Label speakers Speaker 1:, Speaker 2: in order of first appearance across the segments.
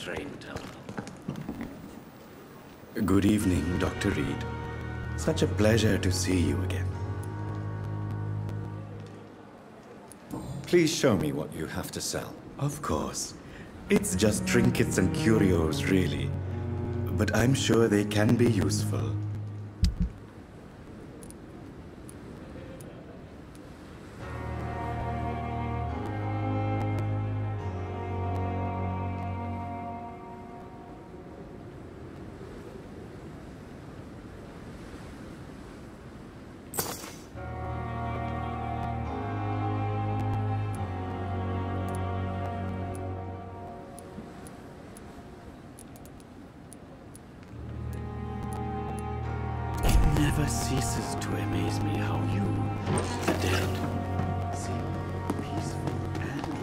Speaker 1: train terminal.
Speaker 2: Good evening, Dr. Reid. Such a pleasure to see you again.
Speaker 3: Please show me what you have to sell.
Speaker 2: Of course. It's just trinkets and curios, really. But I'm sure they can be useful. It never ceases to amaze me how you, the dead, seem peaceful and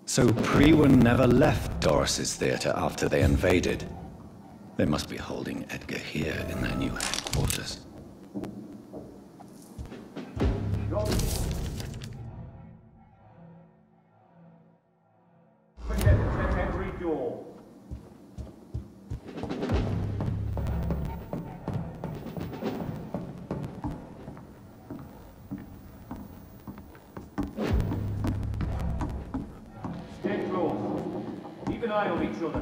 Speaker 3: So Priwen never left Doris's theater after they invaded. They must be holding Edgar here in their new headquarters.
Speaker 1: Protect every door. Stay close. Keep an eye on each other.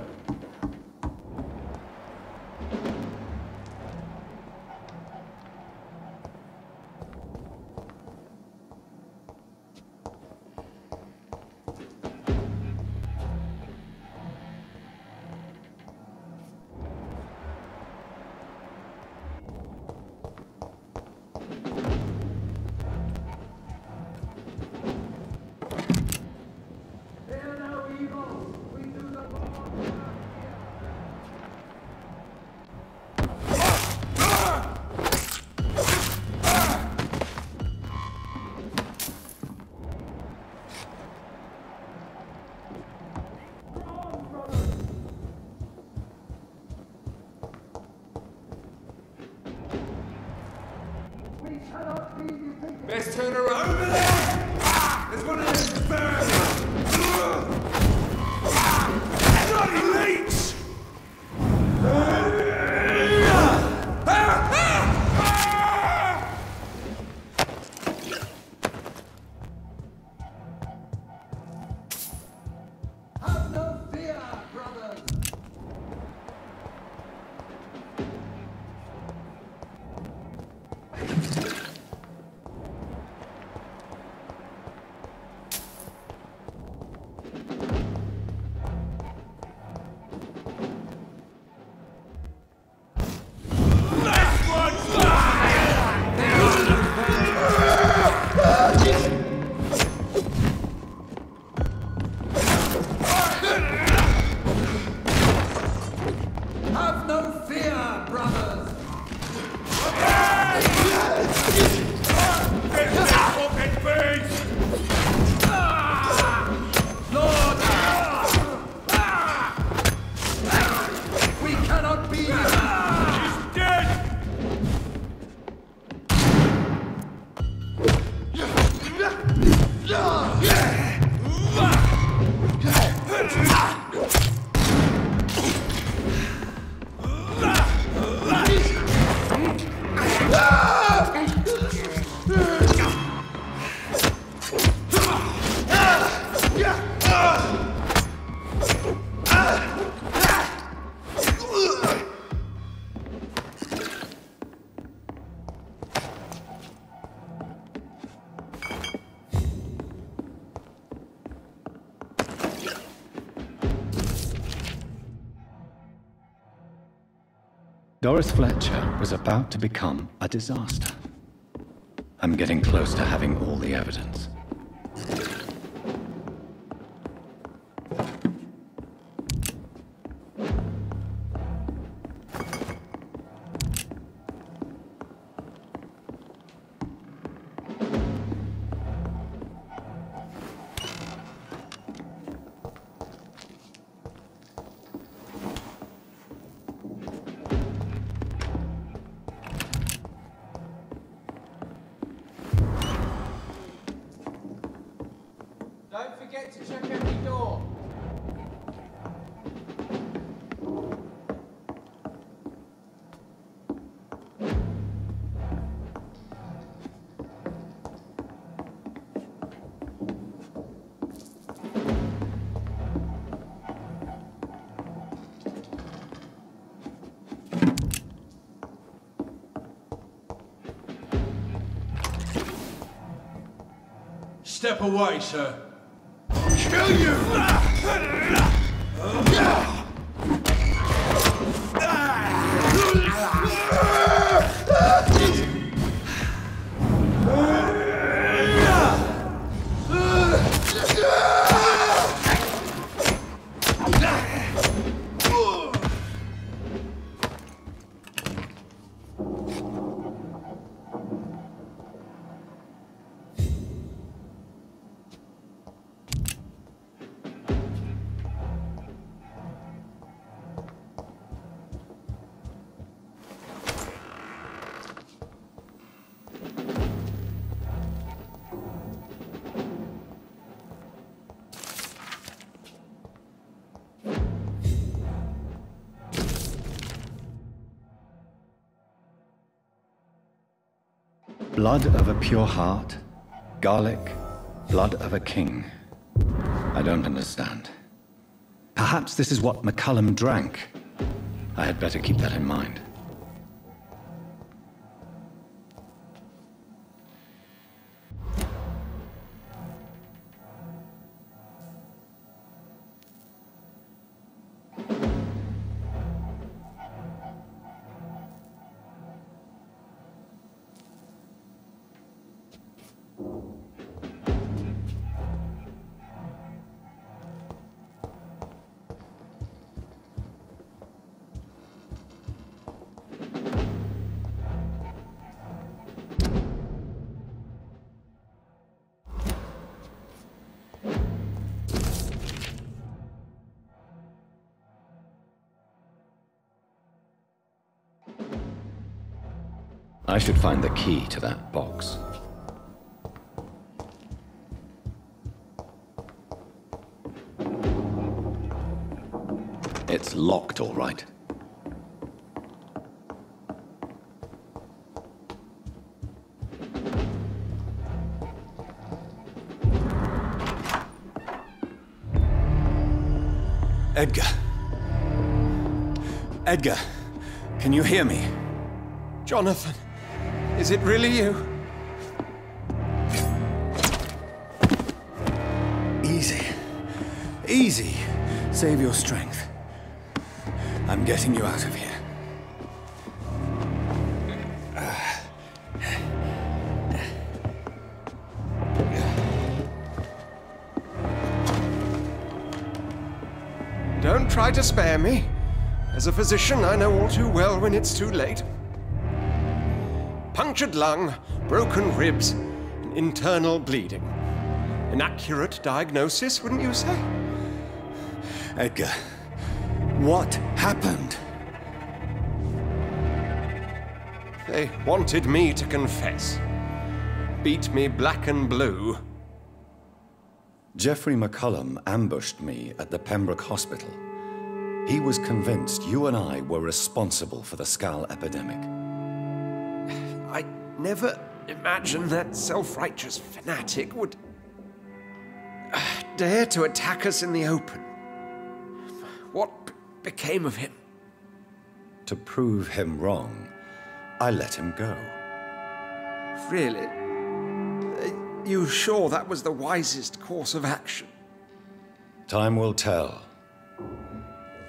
Speaker 4: Best turn around. Over there! There's one of them birds! Bloody leech!
Speaker 5: Have no fear, brothers!
Speaker 3: Doris Fletcher was about to become a disaster. I'm getting close to having all the evidence.
Speaker 6: Don't forget to check every door.
Speaker 4: Step away, sir. Kill you!
Speaker 3: Blood of a pure heart, garlic, blood of a king. I don't understand. Perhaps this is what McCullum drank. I had better keep that in mind. I should find the key to that box. It's locked, all right. Edgar. Edgar, can you hear me?
Speaker 7: Jonathan, is it really you?
Speaker 3: Easy. Easy. Save your strength. I'm getting you out of here.
Speaker 7: Don't try to spare me. As a physician, I know all too well when it's too late. Punctured lung, broken ribs, and internal bleeding. An accurate diagnosis, wouldn't you say?
Speaker 3: Edgar, what happened?
Speaker 7: They wanted me to confess. Beat me black and blue.
Speaker 3: Jeffrey McCullum ambushed me at the Pembroke Hospital. He was convinced you and I were responsible for the Skal epidemic.
Speaker 7: I never imagined that self-righteous fanatic would dare to attack us in the open. What became of him?
Speaker 3: To prove him wrong, I let him go.
Speaker 7: Really? Are you sure that was the wisest course of action?
Speaker 3: Time will tell.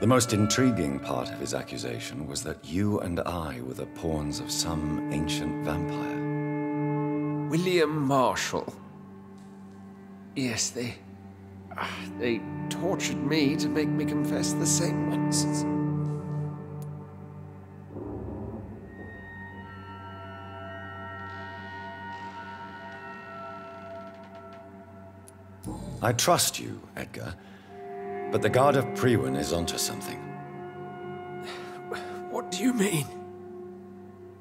Speaker 3: The most intriguing part of his accusation was that you and I were the pawns of some ancient vampire.
Speaker 7: William Marshall. Yes, they tortured me to make me confess the same nonsense.
Speaker 3: I trust you, Edgar, but the Guard of Priwen is onto something.
Speaker 7: What do you mean?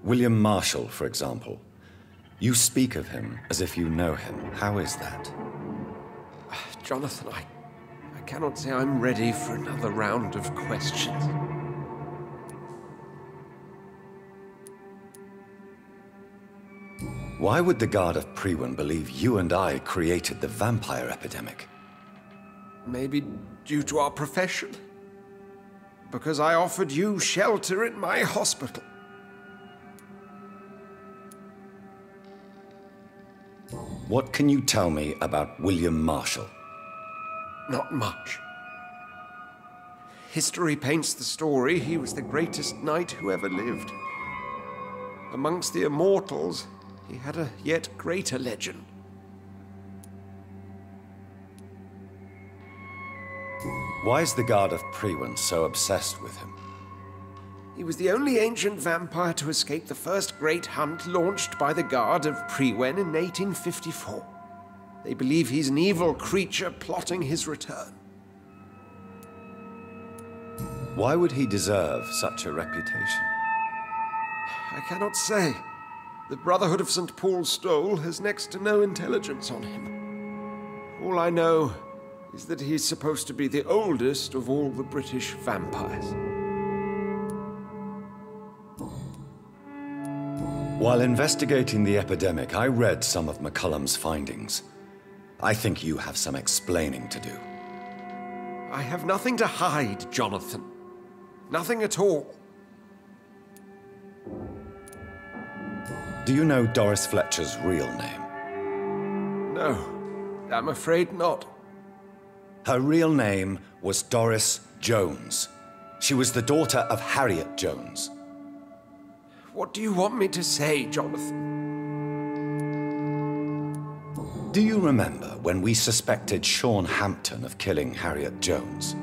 Speaker 3: William Marshall, for example. You speak of him as if you know him. How is that?
Speaker 7: Jonathan, I cannot say I'm ready for another round of questions.
Speaker 3: Why would the Guard of Priwen believe you and I created the vampire epidemic?
Speaker 7: Maybe due to our profession? Because I offered you shelter in my hospital.
Speaker 3: What can you tell me about William Marshall?
Speaker 7: Not much. History paints the story he was the greatest knight who ever lived. Amongst the immortals, he had a yet greater legend.
Speaker 3: Why is the Guard of Priwen so obsessed with him?
Speaker 7: He was the only ancient vampire to escape the first great hunt launched by the Guard of Priwen in 1854. They believe he's an evil creature plotting his return.
Speaker 3: Why would he deserve such a reputation?
Speaker 7: I cannot say. The Brotherhood of St. Paul's Stole has next to no intelligence on him. All I know is that he's supposed to be the oldest of all the British vampires.
Speaker 3: While investigating the epidemic, I read some of McCullum's findings. I think you have some explaining to do.
Speaker 7: I have nothing to hide, Jonathan. Nothing at all.
Speaker 3: Do you know Doris Fletcher's real name?
Speaker 7: No, I'm afraid not.
Speaker 3: Her real name was Doris Jones. She was the daughter of Harriet Jones.
Speaker 7: What do you want me to say, Jonathan?
Speaker 3: Do you remember when we suspected Sean Hampton of killing Harriet Jones?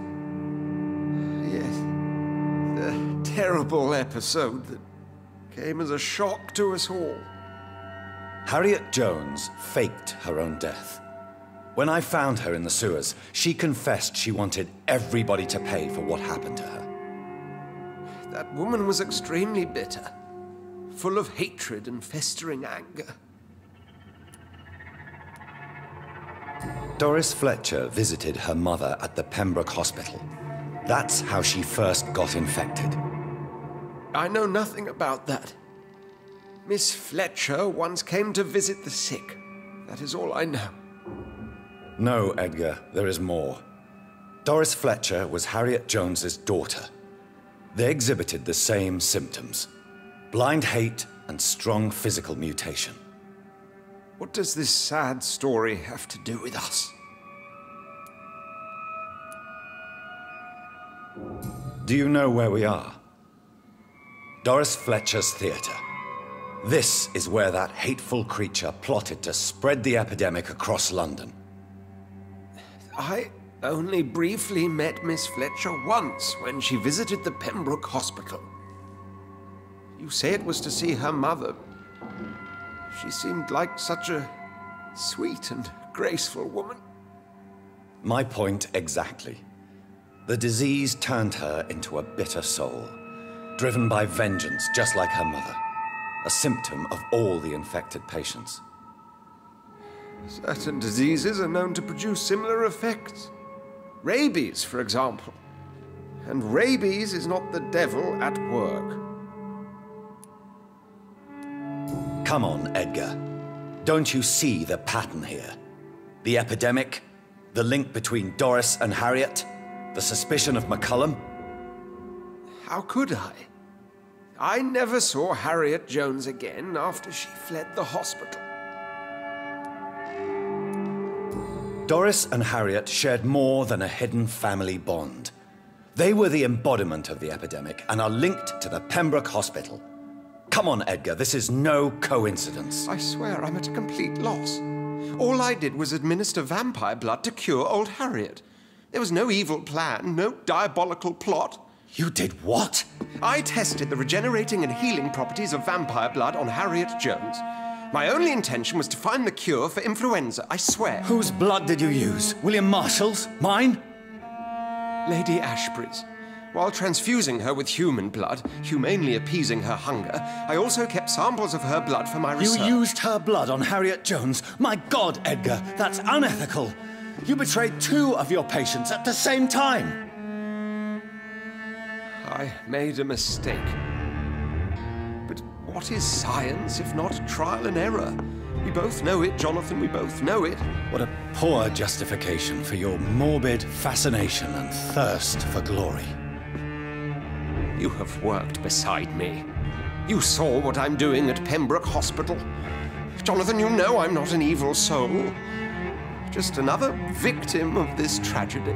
Speaker 7: Yes. The terrible episode that came as a shock to us all.
Speaker 3: Harriet Jones faked her own death. When I found her in the sewers, she confessed she wanted everybody to pay for what happened to her.
Speaker 7: That woman was extremely bitter, full of hatred and festering anger.
Speaker 3: Doris Fletcher visited her mother at the Pembroke Hospital. That's how she first got infected.
Speaker 7: I know nothing about that. Miss Fletcher once came to visit the sick. That is all I know.
Speaker 3: No, Edgar, there is more. Doris Fletcher was Harriet Jones's daughter. They exhibited the same symptoms: blind hate and strong physical mutation.
Speaker 7: What does this sad story have to do with us?
Speaker 3: Do you know where we are? Doris Fletcher's theater. This is where that hateful creature plotted to spread the epidemic across London.
Speaker 7: I only briefly met Miss Fletcher once when she visited the Pembroke Hospital. You say it was to see her mother. She seemed like such a sweet and graceful woman.
Speaker 3: My point exactly. The disease turned her into a bitter soul, driven by vengeance just like her mother, a symptom of all the infected patients.
Speaker 7: Certain diseases are known to produce similar effects. Rabies, for example. And rabies is not the devil at work.
Speaker 3: Come on, Edgar. Don't you see the pattern here? The epidemic, the link between Doris and Harriet, the suspicion of McCullum?
Speaker 7: How could I? I never saw Harriet Jones again after she fled the hospital.
Speaker 3: Doris and Harriet shared more than a hidden family bond. They were the embodiment of the epidemic and are linked to the Pembroke Hospital. Come on, Edgar, this is no coincidence.
Speaker 7: I swear I'm at a complete loss. All I did was administer vampire blood to cure old Harriet. There was no evil plan, no diabolical plot.
Speaker 3: You did what?
Speaker 7: I tested the regenerating and healing properties of vampire blood on Harriet Jones. My only intention was to find the cure for influenza, I swear.
Speaker 3: Whose blood did you use? William Marshall's? Mine?
Speaker 7: Lady Ashbury's. While transfusing her with human blood, humanely appeasing her hunger, I also kept samples of her blood for my research.
Speaker 3: You used her blood on Harriet Jones? My God, Edgar, that's unethical. You betrayed 2 of your patients at the same time.
Speaker 7: I made a mistake. But what is science if not trial and error? We both know it, Jonathan, we both know it.
Speaker 3: What a poor justification for your morbid fascination and thirst for glory.
Speaker 7: You have worked beside me. You saw what I'm doing at Pembroke Hospital. Jonathan, you know I'm not an evil soul. Just another victim of this tragedy.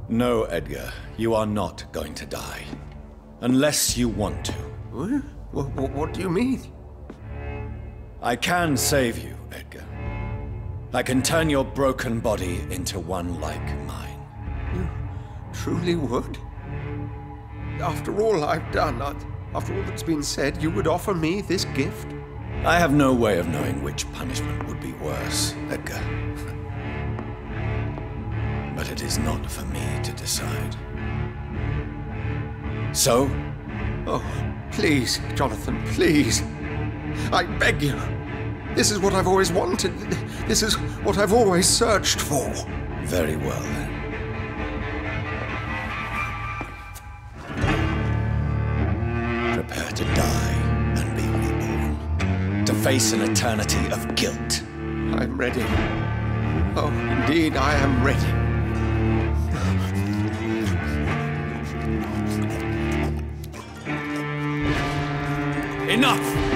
Speaker 3: No, Edgar, you are not going to die. Unless you want to.
Speaker 7: What do you mean?
Speaker 3: I can save you, Edgar. I can turn your broken body into one like mine.
Speaker 7: You truly would? After all I've done, after all that's been said, you would offer me this gift?
Speaker 3: I have no way of knowing which punishment would be worse, Edgar. But it is not for me to decide. So?
Speaker 7: Oh, please, Jonathan, please. I beg you. This is what I've always wanted. This is what I've always searched for.
Speaker 3: Very well, then. Prepare to die and be reborn. To face an eternity of guilt.
Speaker 7: I'm ready. Oh, indeed, I am ready.
Speaker 3: Enough!